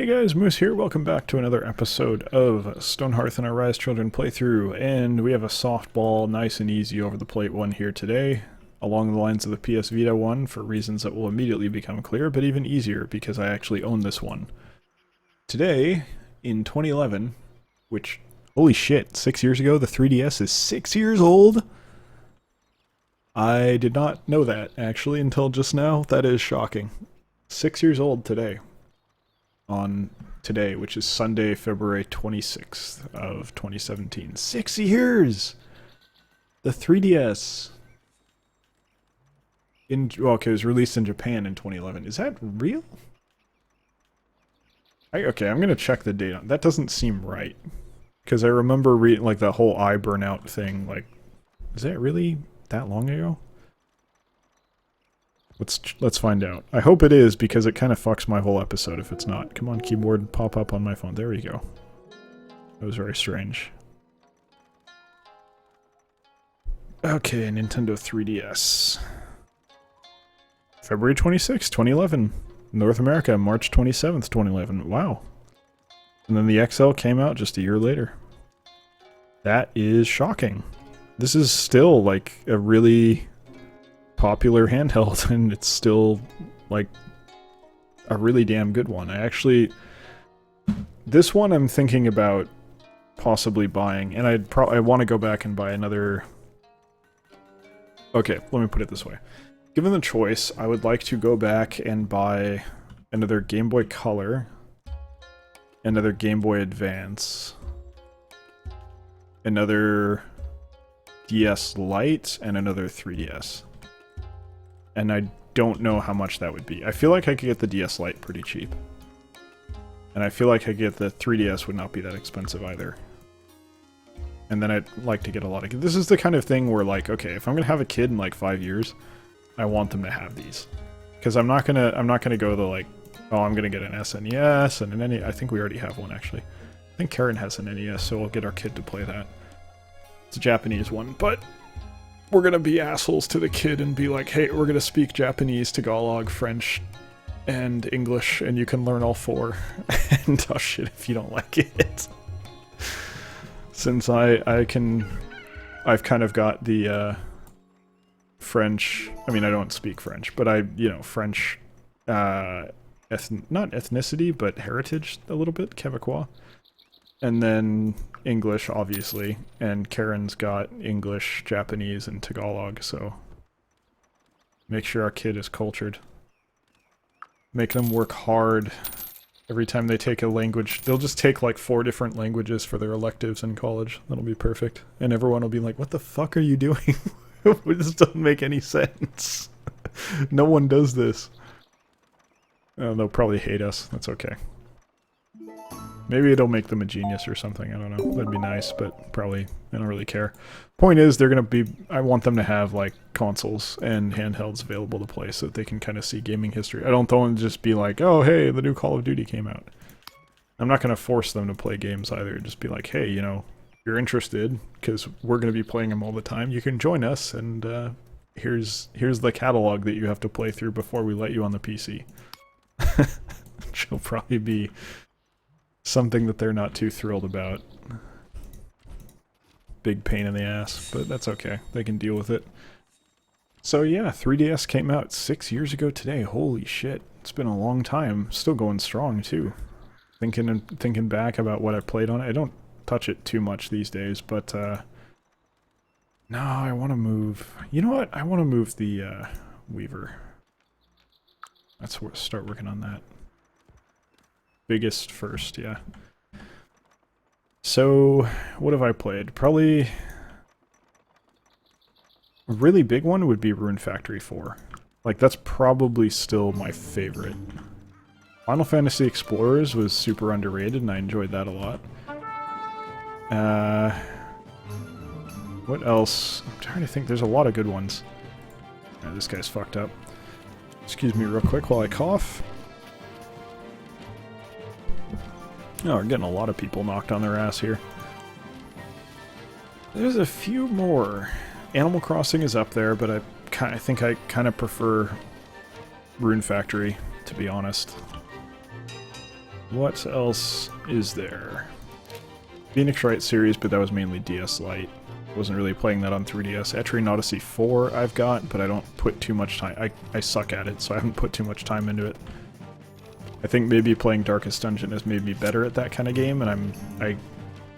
Hey guys, Moose here. Welcome back to another episode of Stonehearth and our Rise Children playthrough, and we have a softball, nice and easy over the plate one here today, along the lines of the PS Vita one, for reasons that will immediately become clear, but even easier because I actually own this one. Today, in 2011, which, holy shit, 6 years ago, the 3DS is 6 years old? I did not know that, actually, until just now. That is shocking. 6 years old today. On today, which is Sunday, February 26th of 2017. 6 years! The 3DS. Okay, it was released in Japan in 2011. Is that real? Okay, I'm gonna check the date on that. Doesn't seem right. Because I remember reading, like, the whole eye burnout thing, like, is that really that long ago? Let's find out. I hope it is, because it kind of fucks my whole episode if it's not. Come on, keyboard, pop up on my phone. There we go. That was very strange. Okay, Nintendo 3DS. February 26, 2011. North America, March 27th, 2011. Wow. And then the XL came out just a year later. That is shocking. This is still, like, a really popular handheld, and it's still, like, a really damn good one. This one I'm thinking about possibly buying, and I want to go back and buy another. Okay, let me put it this way. Given the choice, I would like to go back and buy another Game Boy Color, another Game Boy Advance, another DS Lite, and another 3DS. And I don't know how much that would be. I feel like I could get the DS Lite pretty cheap. And I feel like I could get the 3DS would not be that expensive either. And then I'd like to get a lot of... This is the kind of thing where, like, okay, if I'm gonna have a kid in like 5 years, I want them to have these. Because I'm not gonna go the, like, oh, I'm gonna get an SNES and an NES. I think we already have one, actually. I think Karen has an NES, so we'll get our kid to play that. It's a Japanese one, but we're gonna be assholes to the kid and be like, hey, we're gonna speak Japanese, Tagalog, French, and English, and you can learn all four. And oh shit if you don't like it. Since I've kind of got the French, I mean, I don't speak French, but French, not ethnicity, but heritage a little bit, Quebecois. And then English, obviously, and Karen's got English, Japanese, and Tagalog, so make sure our kid is cultured. Make them work hard. Every time they take a language, they'll just take like 4 different languages for their electives in college. That'll be perfect. And everyone will be like, what the fuck are you doing? This doesn't make any sense. No one does this. They'll probably hate us. That's okay. Maybe it'll make them a genius or something, I don't know. That'd be nice, but probably I don't really care. Point is, they're gonna be... I want them to have, like, consoles and handhelds available to play so that they can kind of see gaming history. I don't want to just be like, oh, hey, the new Call of Duty came out. I'm not gonna force them to play games either. Just be like, hey, you know, you're interested, because we're gonna be playing them all the time. You can join us, and here's the catalog that you have to play through before we let you on the PC. Which will probably be something that they're not too thrilled about. Big pain in the ass, but that's okay. They can deal with it. So yeah, 3DS came out 6 years ago today. Holy shit. It's been a long time. Still going strong, too. Thinking back about what I played on it. I don't touch it too much these days, but no, I want to move... You know what? I want to move the Weaver. Let's start working on that. Biggest first, yeah. So, what have I played? Probably a really big one would be Rune Factory 4. Like, that's probably still my favorite. Final Fantasy Explorers was super underrated, and I enjoyed that a lot. What else? I'm trying to think. There's a lot of good ones. This guy's fucked up. Excuse me real quick while I cough. Oh, we're getting a lot of people knocked on their ass here. There's a few more. Animal Crossing is up there, but I think I kind of prefer Rune Factory, to be honest. What else is there? Phoenix Wright series, but that was mainly DS Lite. Wasn't really playing that on 3DS. Etrian Odyssey 4 I've got, but I don't put too much time. I suck at it, so I haven't put too much time into it. I think maybe playing Darkest Dungeon has made me better at that kind of game, and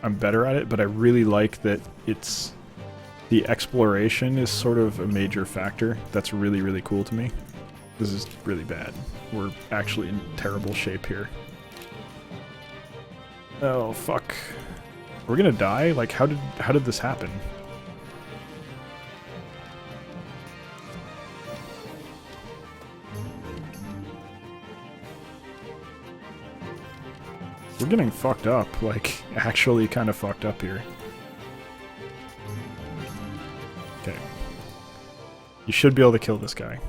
I'm better at it, but I really like that it's... The exploration is sort of a major factor. That's really, really cool to me. This is really bad. We're actually in terrible shape here. Oh, fuck. We're gonna die? Like, how did this happen? We're getting fucked up, like, actually kind of fucked up here. Okay. You should be able to kill this guy.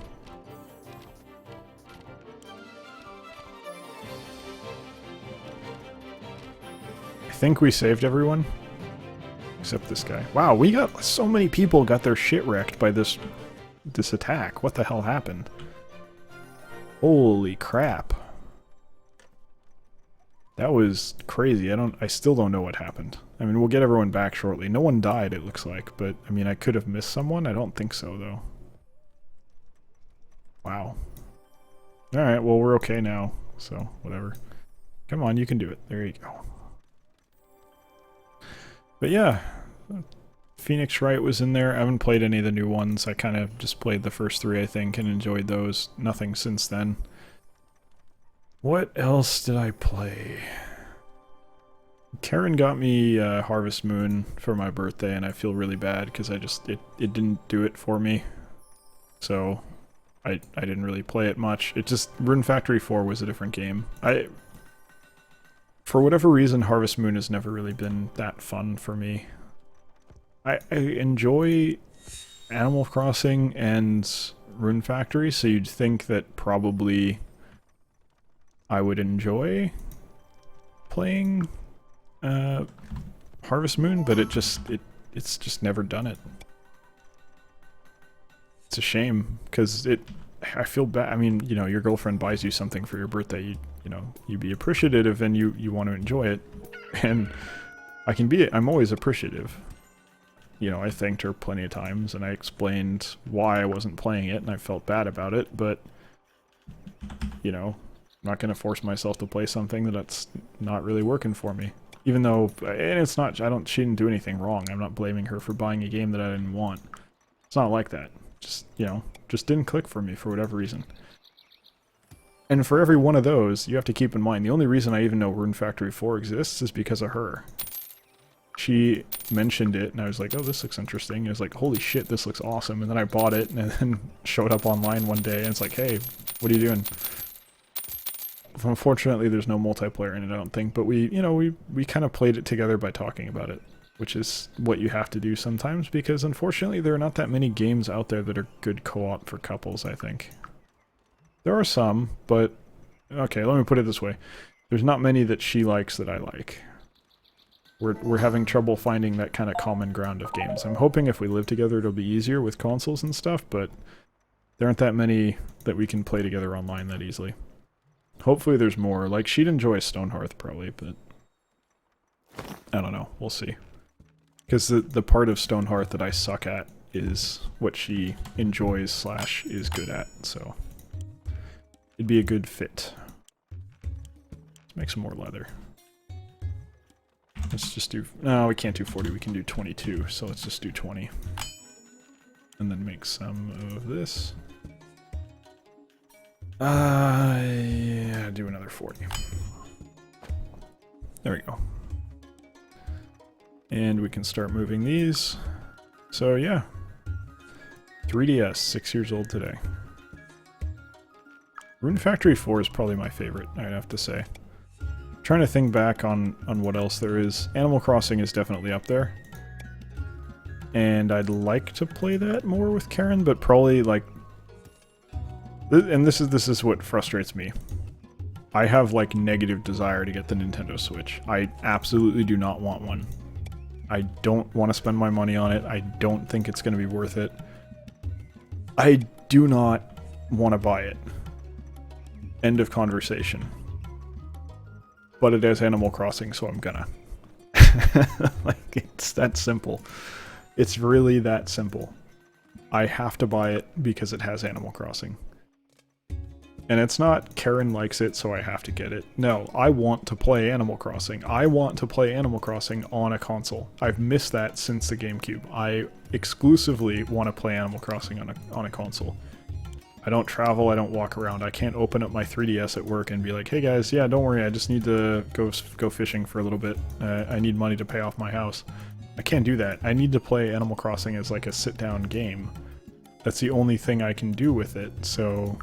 I think we saved everyone. Except this guy. Wow, we got so many people got their shit wrecked by this attack. What the hell happened? Holy crap. That was crazy. I still don't know what happened. I mean, we'll get everyone back shortly. No one died, it looks like, but I mean, I could have missed someone. I don't think so, though. Wow. Alright, well, we're okay now, so whatever. Come on, you can do it. There you go. But yeah, Phoenix Wright was in there. I haven't played any of the new ones. I kind of just played the first 3, I think, and enjoyed those. Nothing since then. What else did I play? Karen got me Harvest Moon for my birthday, and I feel really bad because it didn't do it for me. So I didn't really play it much. It just, Rune Factory 4 was a different game. For whatever reason, Harvest Moon has never really been that fun for me. I enjoy Animal Crossing and Rune Factory, so you'd think that probably I would enjoy playing Harvest Moon, but it's just never done it. It's a shame, because I feel bad. I mean, you know, your girlfriend buys you something for your birthday, you know, you'd be appreciative and you want to enjoy it. And I'm always appreciative. You know, I thanked her plenty of times and I explained why I wasn't playing it and I felt bad about it, but, you know, I'm not going to force myself to play something that's not really working for me. Even though, and it's not, she didn't do anything wrong. I'm not blaming her for buying a game that I didn't want. It's not like that. Just, you know, just didn't click for me for whatever reason. And for every one of those, you have to keep in mind, the only reason I even know Rune Factory 4 exists is because of her. She mentioned it, and I was like, oh, this looks interesting. And I was like, holy shit, this looks awesome. And then I bought it, and then showed up online one day, and it's like, hey, what are you doing? Unfortunately, there's no multiplayer in it, I don't think, but we kind of played it together by talking about it, which is what you have to do sometimes, because unfortunately there are not that many games out there that are good co-op for couples, I think. There are some, but okay, let me put it this way. There's not many that she likes that I like. We're having trouble finding that kind of common ground of games. I'm hoping if we live together it'll be easier with consoles and stuff, but there aren't that many that we can play together online that easily. Hopefully there's more. Like, she'd enjoy Stonehearth probably, but I don't know. We'll see. Because the part of Stonehearth that I suck at is what she enjoys / is good at, so it'd be a good fit. Let's make some more leather. Let's just do... No, we can't do 40. We can do 22, so let's just do 20. And then make some of this. Yeah, do another 40. There we go. And we can start moving these. So yeah. 3DS, 6 years old today. Rune Factory 4 is probably my favorite, I'd have to say. Trying to think back on what else there is. Animal Crossing is definitely up there. And I'd like to play that more with Karen, but probably like... And this is what frustrates me. I have like negative desire to get the Nintendo Switch. I absolutely do not want one. I don't want to spend my money on it. I don't think it's going to be worth it. I do not want to buy it. End of conversation. but it has Animal Crossing, so I'm gonna. Like, it's that simple. It's really that simple. I have to buy it because it has Animal Crossing. And it's not Karen likes it, so I have to get it. No, I want to play Animal Crossing. I want to play Animal Crossing on a console. I've missed that since the GameCube. I exclusively want to play Animal Crossing on a console. I don't travel, I don't walk around. I can't open up my 3DS at work and be like, hey guys, yeah, don't worry, I just need to go fishing for a little bit. I need money to pay off my house. I can't do that. I need to play Animal Crossing as like a sit-down game. That's the only thing I can do with it, so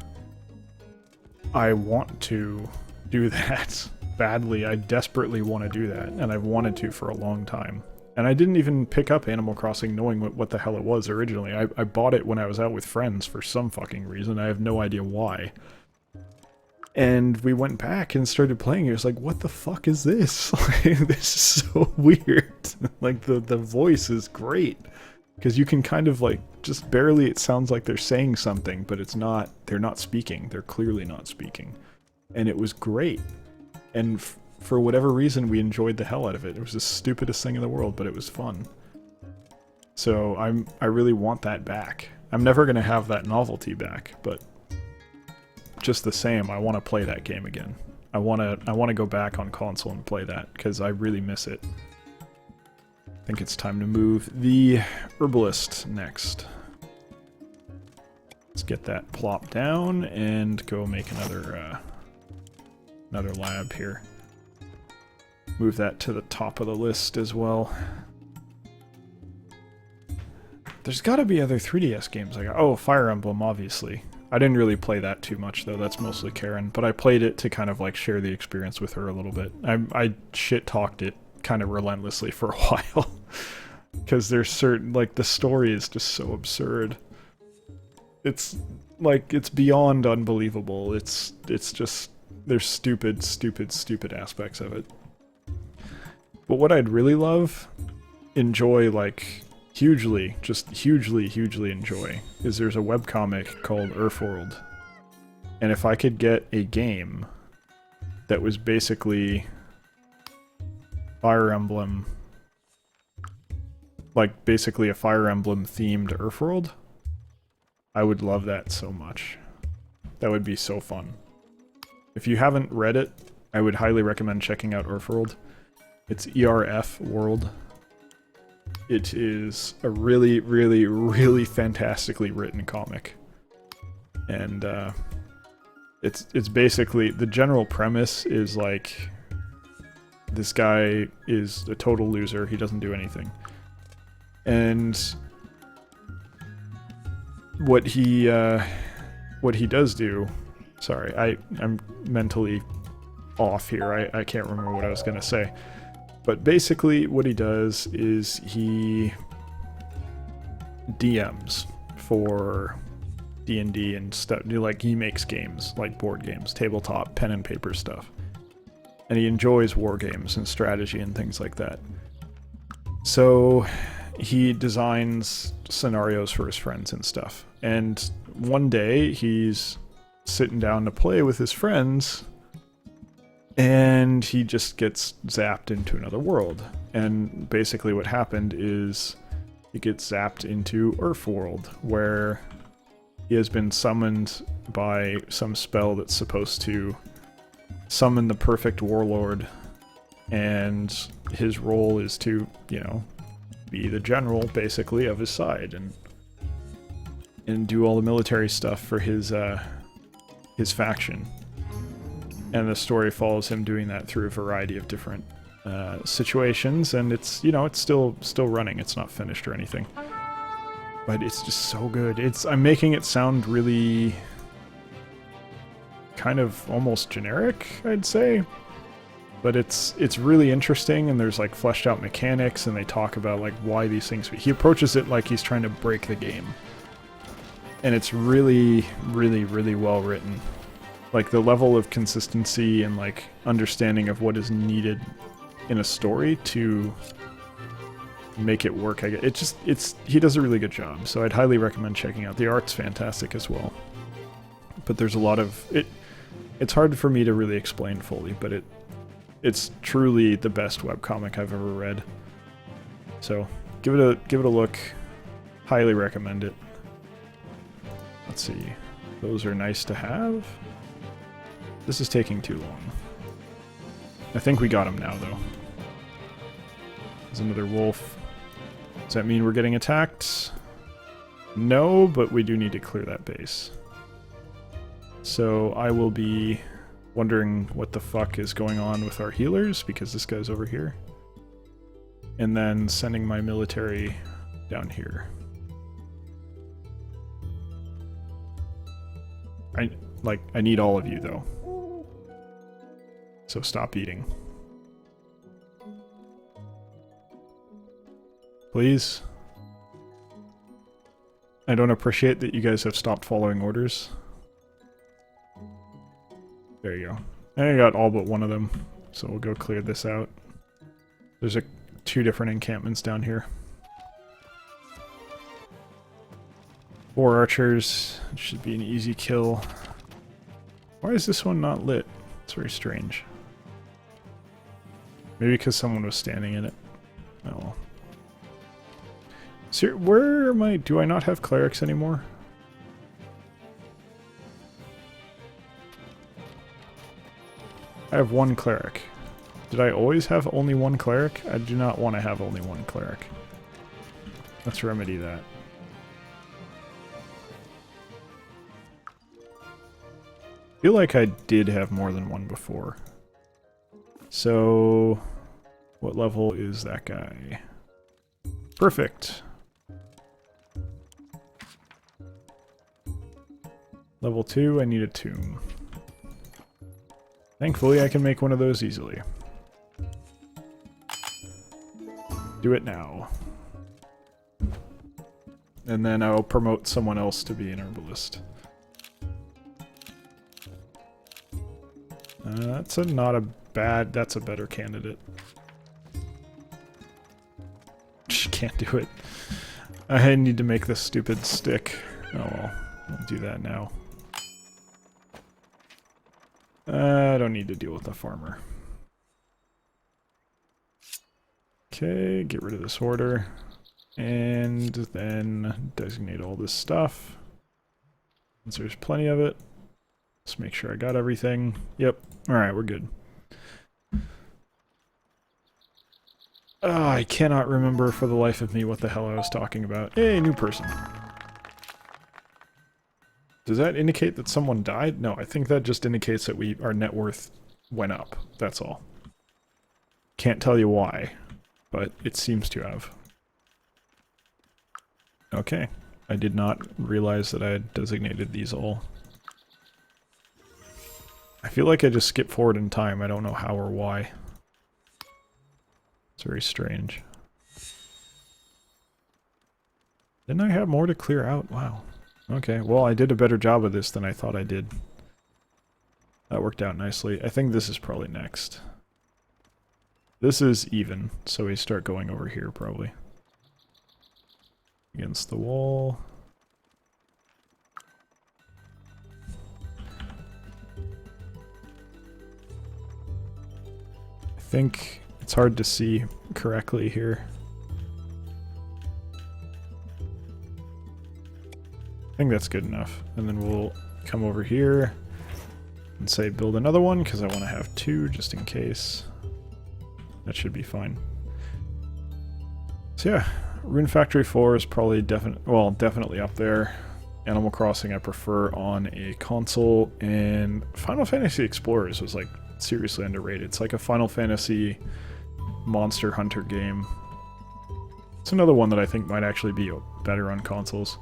I want to do that badly. I desperately want to do that, and I've wanted to for a long time. And I didn't even pick up Animal Crossing knowing what the hell it was originally. I bought it when I was out with friends for some fucking reason. I have no idea why. And we went back and started playing it. It was like, what the fuck is this? Like, this is so weird. Like, the voice is great. Because you can kind of, like, just barely, it sounds like they're saying something, but it's not, they're not speaking. They're clearly not speaking. And it was great. And for whatever reason, we enjoyed the hell out of it. It was the stupidest thing in the world, but it was fun. So I really want that back. I'm never going to have that novelty back, but just the same, I want to play that game again. I want to go back on console and play that, because I really miss it. I think it's time to move the Herbalist next. Let's get that plop down and go make another lab here. Move that to the top of the list as well. There's got to be other 3DS games I got. Oh, Fire Emblem, obviously. I didn't really play that too much, though. That's mostly Karen. But I played it to kind of, like, share the experience with her a little bit. I shit-talked it kind of relentlessly for a while. Because there's certain... Like, the story is just so absurd. It's, like, it's beyond unbelievable. It's just... There's stupid, stupid, stupid aspects of it. But what I'd really love, enjoy, like... hugely, just hugely, hugely enjoy, is there's a webcomic called Earthworld. And if I could get a game that was basically Fire Emblem, like basically a Fire Emblem themed Earthworld, I would love that so much. That would be so fun. If you haven't read it, I would highly recommend checking out Earthworld. It's ERF World. It is a really, really, really fantastically written comic. And it's basically, the general premise is like, this guy is a total loser, he doesn't do anything. And what he does do, sorry, I'm mentally off here, I can't remember what I was gonna say. But basically what he does is he DMs for D&D and stuff. Like, he makes games, like board games, tabletop, pen and paper stuff. And he enjoys war games and strategy and things like that. So he designs scenarios for his friends and stuff. And one day he's sitting down to play with his friends, and he just gets zapped into another world. And basically what happened is he gets zapped into Earthworld, where he has been summoned by some spell that's supposed to summon the perfect warlord, and his role is to, you know, be the general, basically, of his side, and do all the military stuff for his faction. And the story follows him doing that through a variety of different situations, and it's, you know, it's still running. It's not finished or anything. But it's just so good. I'm making it sound really kind of almost generic, I'd say. But it's really interesting, and there's like fleshed out mechanics, and they talk about like why these things... He approaches it like he's trying to break the game. And it's really, really, really well written. Like, the level of consistency and, like, understanding of what is needed in a story to make it work. He does a really good job, so I'd highly recommend checking out. The art's fantastic as well. But there's a lot of... It's hard for me to really explain fully, but it's truly the best webcomic I've ever read. So give it a look. Highly recommend it. Let's see. Those are nice to have. This is taking too long. I think we got him now, though. There's another wolf. Does that mean we're getting attacked? No, but we do need to clear that base. So I will be wondering what the fuck is going on with our healers, because this guy's over here. And then sending my military down here. I need all of you, though. So stop eating. Please. I don't appreciate that you guys have stopped following orders. There you go. I got all but one of them, so we'll go clear this out. There's two different encampments down here. 4 archers. It should be an easy kill. Why is this one not lit? It's very strange. Maybe because someone was standing in it. Oh well. So where am I? Do I not have clerics anymore? I have 1 cleric. Did I always have only 1 cleric? I do not want to have only 1 cleric. Let's remedy that. I feel like I did have more than 1 before. So, what level is that guy? Perfect. Level 2, I need a tomb. Thankfully, I can make one of those easily. Do it now. And then I'll promote someone else to be an herbalist. That's not a bad... That's a better candidate. Can't do it. I need to make this stupid stick. Oh well, I'll do that now. I don't need to deal with the farmer. Okay, get rid of this order. And then designate all this stuff. Since there's plenty of it. Let's make sure I got everything. Yep. Alright, we're good. Oh, I cannot remember for the life of me what the hell I was talking about. Hey, new person. Does that indicate that someone died? No, I think that just indicates that our net worth went up. That's all. Can't tell you why, but it seems to have. Okay. I did not realize that I had designated these all. I feel like I just skipped forward in time. I don't know how or why. It's very strange. Didn't I have more to clear out? Wow. Okay, well, I did a better job of this than I thought I did. That worked out nicely. I think this is probably next. This is even, so we start going over here, probably. Against the wall. I think it's hard to see correctly here. I think that's good enough. And then we'll come over here and say build another one, because I want to have 2 just in case. That should be fine. So yeah, Rune Factory 4 is probably definitely up there. Animal Crossing I prefer on a console, and Final Fantasy Explorers was like seriously underrated. It's like a Final Fantasy Monster Hunter game. It's another one that I think might actually be better on consoles.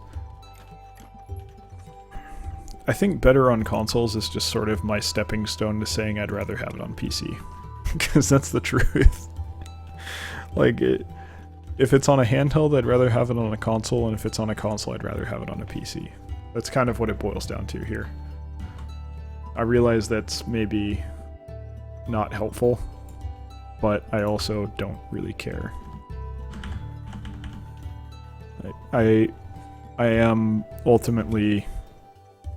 I think better on consoles is just sort of my stepping stone to saying I'd rather have it on PC. Because that's the truth. Like, if it's on a handheld, I'd rather have it on a console, and if it's on a console, I'd rather have it on a PC. That's kind of what it boils down to here. I realize that's maybe not helpful, but I also don't really care. I am ultimately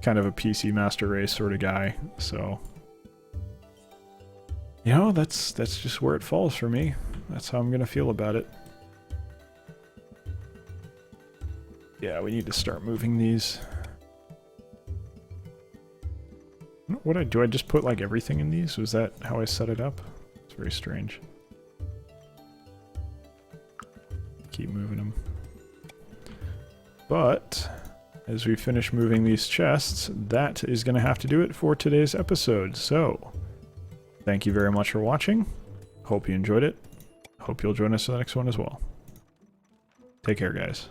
kind of a PC master race sort of guy, so You know, that's just where it falls for me. That's how I'm gonna feel about it. Yeah, we need to start moving these. What do I just put like everything in these? Was that how I set it up? It's very strange. Keep moving them. But as we finish moving these chests, that is going to have to do it for today's episode. So, thank you very much for watching. Hope you enjoyed it. Hope you'll join us for the next one as well. Take care, guys.